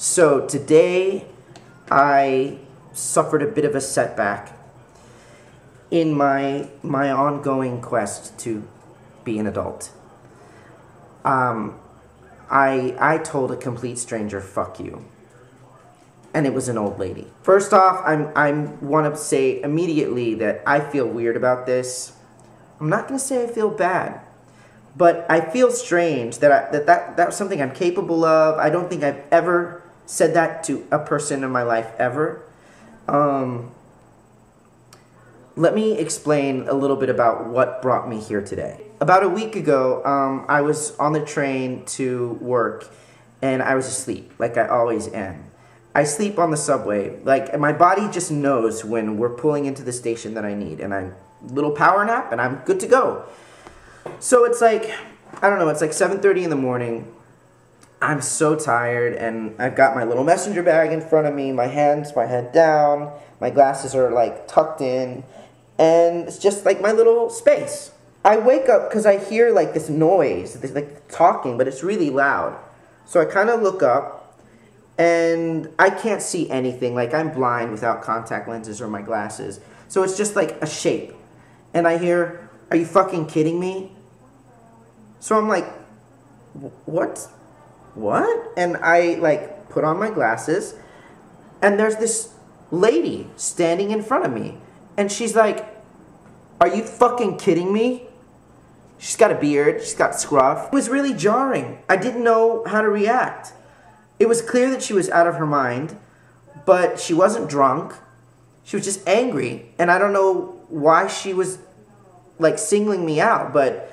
So today I suffered a bit of a setback in my ongoing quest to be an adult. I told a complete stranger, "Fuck you." And it was an old lady. First off, I want to say immediately that I feel weird about this. I'm not going to say I feel bad, but I feel strange that that was something I'm capable of. I don't think I've ever said that to a person in my life ever. Let me explain a little bit about what brought me here today. About a week ago, I was on the train to work, and I was asleep, like I always am. I sleep on the subway. Like, my body just knows when we're pulling into the station that I need, and I'm a little power nap, and I'm good to go. So it's like, I don't know, it's like 7:30 in the morning. I'm so tired, and I've got my little messenger bag in front of me, my head down, my glasses are like tucked in, and it's just like my little space. I wake up because I hear like this noise, this like talking, but it's really loud. So I kind of look up, and I can't see anything. Like, I'm blind without contact lenses or my glasses. So it's just like a shape. And I hear, "Are you fucking kidding me?" So I'm like, what? And I like put on my glasses, and there's this lady standing in front of me. And she's like, "Are you fucking kidding me?" She's got a beard, she's got scruff. It was really jarring. I didn't know how to react. It was clear that she was out of her mind, but she wasn't drunk. She was just angry, and I don't know why she was like singling me out, but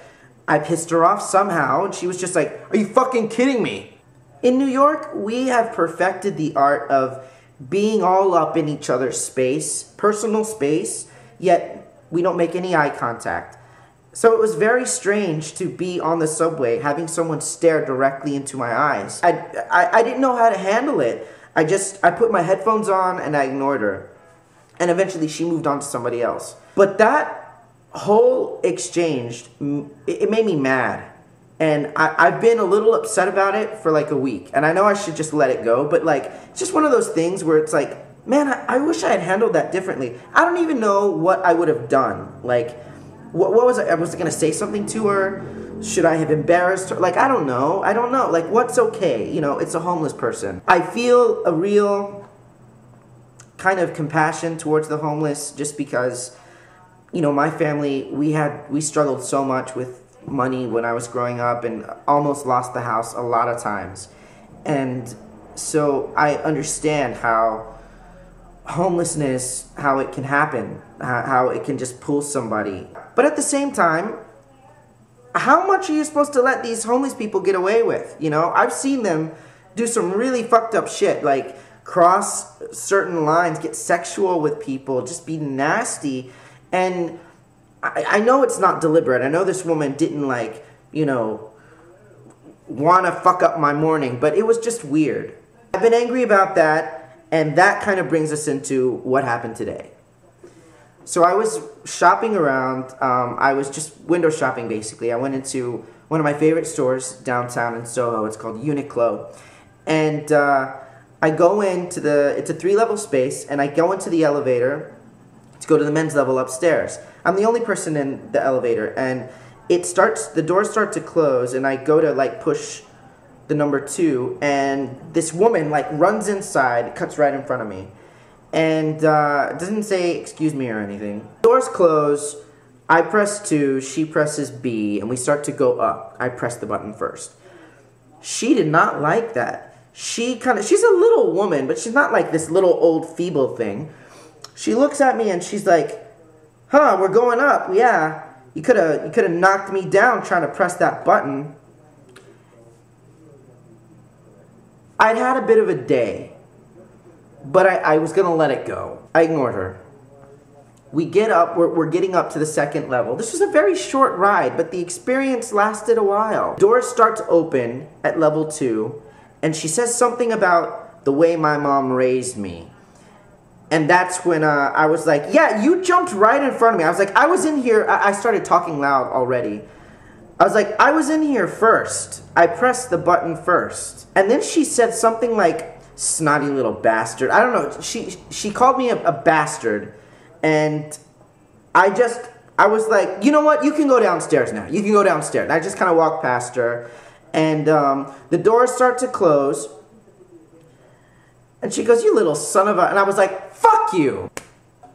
I pissed her off somehow, and she was just like, "Are you fucking kidding me?" In New York, we have perfected the art of being all up in each other's space, personal space, yet we don't make any eye contact. So it was very strange to be on the subway having someone stare directly into my eyes. I didn't know how to handle it. I put my headphones on and I ignored her. And eventually she moved on to somebody else. But that whole exchange, it made me mad. And I've been a little upset about it for like a week. And I know I should just let it go, but like, it's just one of those things where it's like, man, I wish I had handled that differently. I don't even know what I would have done. Like, what was I was going to say something to her? Should I have embarrassed her? Like, I don't know. Like, what's okay? You know, it's a homeless person. I feel a real kind of compassion towards the homeless just because, you know, my family, we struggled so much with money when I was growing up and almost lost the house a lot of times. And so I understand how homelessness, how it can happen, how it can just pull somebody. But at the same time, how much are you supposed to let these homeless people get away with? You know, I've seen them do some really fucked up shit, like cross certain lines, get sexual with people, just be nasty. And I know it's not deliberate. I know this woman didn't, like, you know, want to fuck up my morning, but it was just weird. I've been angry about that, and that kind of brings us into what happened today. So I was shopping around. I was just window shopping, basically. I went into one of my favorite stores downtown in Soho. It's called Uniqlo. And I go into it's a 3-level space, and I go into the elevator to go to the men's level upstairs. I'm the only person in the elevator, and the doors start to close, and I go to like push the number 2, and this woman like runs inside, cuts right in front of me, and doesn't say excuse me or anything. Doors close, I press 2, she presses B, and we start to go up. I press the button first. She did not like that. She's a little woman, but she's not like this little old feeble thing. She looks at me and she's like, "Huh, we're going up. Yeah, you could have knocked me down trying to press that button." I'd had a bit of a day, but I was gonna let it go. I ignored her. We get up, we're getting up to the 2nd level. This was a very short ride, but the experience lasted a while. Doors start to open at level 2, and she says something about the way my mom raised me. And that's when I was like, "Yeah, you jumped right in front of me." I was like, "I was in here." I started talking loud already. I was like, "I was in here first. I pressed the button first." And then she said something like, snotty little bastard. I don't know. She called me a bastard, and I was like, you know what? You can go downstairs now. You can go downstairs. And I just kind of walked past her, and the doors start to close, and she goes, you little son of a... And I was like, fuck you.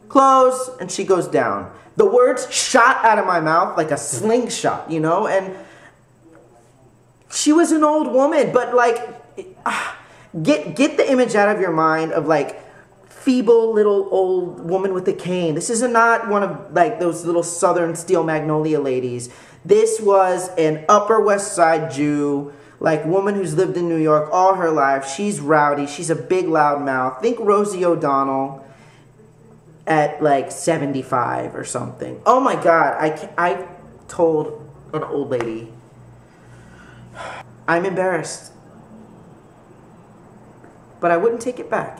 Close, and she goes down. The words shot out of my mouth like a slingshot, you know? And she was an old woman, but like, get the image out of your mind of like feeble little old woman with a cane. This is not one of like those little Southern Steel Magnolia ladies. This was an Upper West Side Jew, like woman who's lived in New York all her life. She's rowdy. She's a big loud mouth. Think Rosie O'Donnell at like 75 or something. Oh my God, I told an old lady, I'm embarrassed, but I wouldn't take it back.